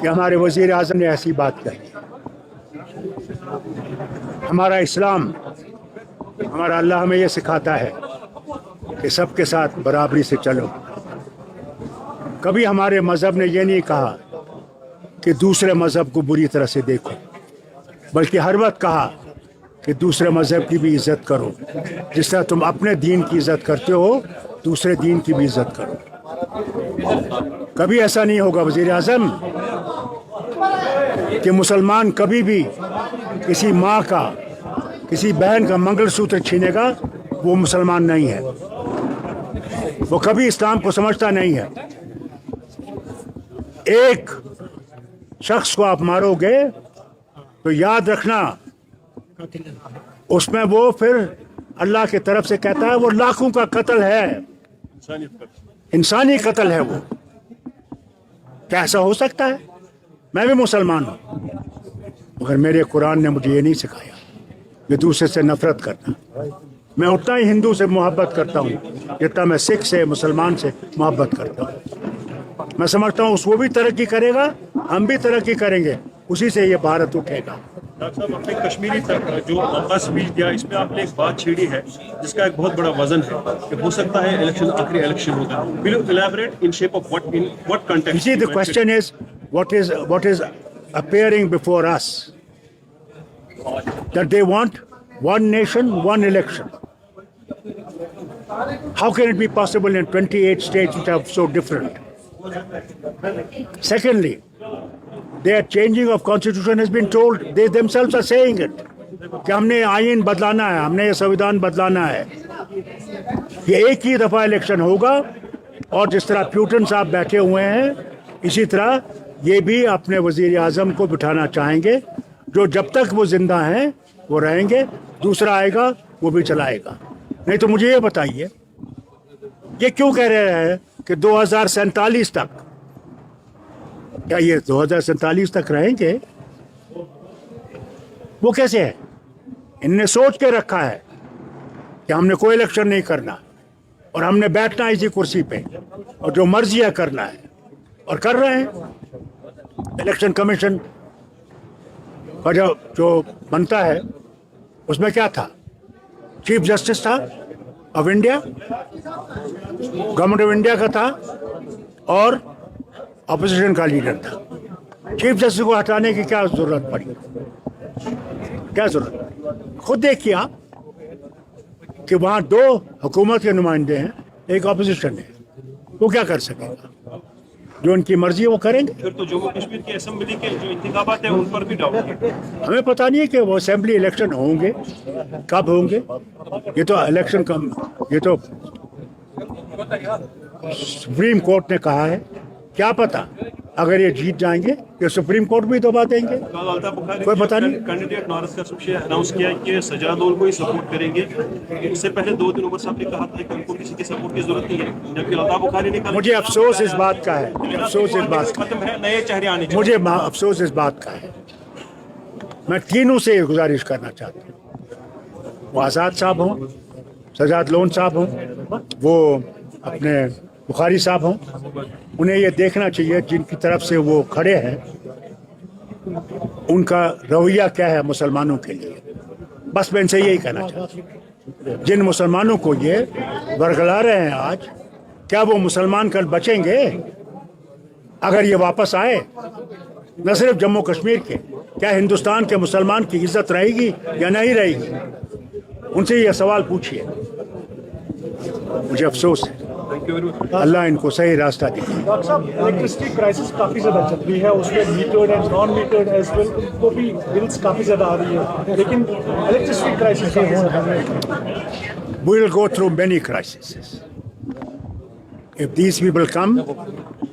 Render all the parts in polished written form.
کہ ہمارے وزیر اعظم نے ایسی بات کہی. ہمارا اسلام، ہمارا اللہ ہمیں یہ سکھاتا ہے کہ سب کے ساتھ برابری سے چلو. کبھی ہمارے مذہب نے یہ نہیں کہا کہ دوسرے مذہب کو بری طرح سے دیکھو، بلکہ ہر وقت کہا کہ دوسرے مذہب کی بھی عزت کرو. جس طرح تم اپنے دین کی عزت کرتے ہو، دوسرے دین کی بھی عزت کرو. کبھی ایسا نہیں ہوگا وزیر اعظم کہ مسلمان کبھی بھی کسی ماں کا، کسی بہن کا منگل سوتر چھینے گا. وہ مسلمان نہیں ہے، وہ کبھی اسلام کو سمجھتا نہیں ہے. ایک شخص کو آپ مارو گے تو یاد رکھنا اس میں وہ پھر اللہ کی طرف سے کہتا ہے وہ لاکھوں کا قتل ہے، انسانی قتل ہے. وہ کیسا ہو سکتا ہے؟ میں بھی مسلمان ہوں، مگر میرے قرآن نے مجھے یہ نہیں سکھایا کہ دوسرے سے نفرت کرنا. میں اتنا ہی ہندو سے محبت کرتا ہوں جتنا میں سکھ سے، مسلمان سے محبت کرتا ہوں. میں سمجھتا ہوں وہ بھی ترقی کرے گا، ہم بھی ترقی کریں گے، اسی سے یہ بھارت اٹھے گا. ڈاکٹر صاحب، اپنے کشمیری تک جو آپ اسپیچ دیا، اس میں آپ نے ایک بات چھیڑی ہے جس کا ایک بہت بڑا وزن ہے کہ ہو سکتا ہے الیکشن آخری الیکشن ہوگا. Will you elaborate in shape of what, in what context? You see, the question is what is appearing before us, that they want one nation, one election. How can it be possible in 28 states which are so different? Secondly, their changing of constitution has been told, they themselves are saying it, کہ ہم نے آئین بدلانا ہے، ہم نے یہ سویدھان بدلانا ہے. یہ ایک ہی دفعہ الیکشن ہوگا، اور جس طرح پیوٹن صاحب بیٹھے ہوئے ہیں اسی طرح یہ بھی اپنے وزیر اعظم کو بٹھانا چاہیں گے. جو جب تک وہ زندہ ہیں وہ رہیں گے، دوسرا آئے گا وہ بھی چلائے گا. نہیں تو مجھے یہ بتائیے یہ کیوں کہہ رہے ہیں کہ 2047 تک، کیا یہ 2047 تک رہیں گے؟ وہ کیسے ہے؟ ان نے سوچ کے رکھا ہے کہ ہم نے کوئی الیکشن نہیں کرنا اور ہم نے بیٹھنا اسی کرسی پہ اور جو مرضی ہے کرنا ہے، اور کر رہے ہیں. الیکشن کمیشن کا جو بنتا ہے اس میں کیا تھا؟ چیف جسٹس تھا of India, government of India کا تھا، اور اپوزیشن کا لیڈر تھا. چیف جسٹس کو ہٹانے کی کیا ضرورت پڑی؟ کیا ضرورت پڑی؟ خود دیکھیے آپ کہ وہاں 2 حکومت کے نمائندے ہیں، ایک اپوزیشن ہے. وہ کیا کر سکے گا؟ جو ان کی مرضی ہے وہ کریں گے. پھر تو جموں کشمیر کی اسمبلی کے جو انتخابات ہیں ان پر بھی ڈاؤٹ ہے. ہمیں پتہ نہیں ہے کہ وہ اسمبلی الیکشن ہوں گے، کب ہوں گے. یہ تو الیکشن یہ تو سپریم کورٹ نے کہا ہے. کیا پتا اگر یہ جیت جائیں گے کہ سپریم کورٹ بھی دبا دیں گے، کوئی پتہ نہیں. کینڈیڈیٹ نارس کا سب سے اناؤنس کیا کہ سجاد اول کو ہی سپورٹ کریں گے. اس سے پہلے 2 دن عمر صاحب نے کہا تھا کہ ان کو کسی کی سپورٹ کی ضرورت نہیں ہے، جبکہ الطاف بخاری نے کہا مجھے افسوس اس بات کا ہے، افسوس اس بات کا ختم ہے، نئے چہرے آنے چاہیے. مجھے افسوس اس بات کا ہے. میں تینوں سے گزارش کرنا چاہتا ہوں، وہ آزاد صاحب ہوں، سجاد لون صاحب ہوں، وہ اپنے بخاری صاحب ہوں. انہیں یہ دیکھنا چاہیے جن کی طرف سے وہ کھڑے ہیں ان کا رویہ کیا ہے مسلمانوں کے لیے. بس میں ان سے یہی کہنا چاہتا ہوں، جن مسلمانوں کو یہ برگلا رہے ہیں آج، کیا وہ مسلمان کل بچیں گے اگر یہ واپس آئے؟ نہ صرف جموں کشمیر کے، کیا ہندوستان کے مسلمان کی عزت رہے گی یا نہیں رہے گی؟ ان سے یہ سوال پوچھیے. مجھے افسوس ہے. اللہ ان کو صحیح راستہ دکھائے. ڈاکٹر صاحب، الیکٹرسٹی کرائسس کافی زیادہ چل رہی ہے، اس میں metered and non metered as well, ان کو بھی بلز کافی زیادہ آ رہی ہے، لیکن الیکٹرسٹی کرائسس کافی زیادہ ہے. We will go through many crises. If these people come,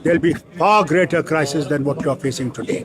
there will be far greater crisis than what you are facing today.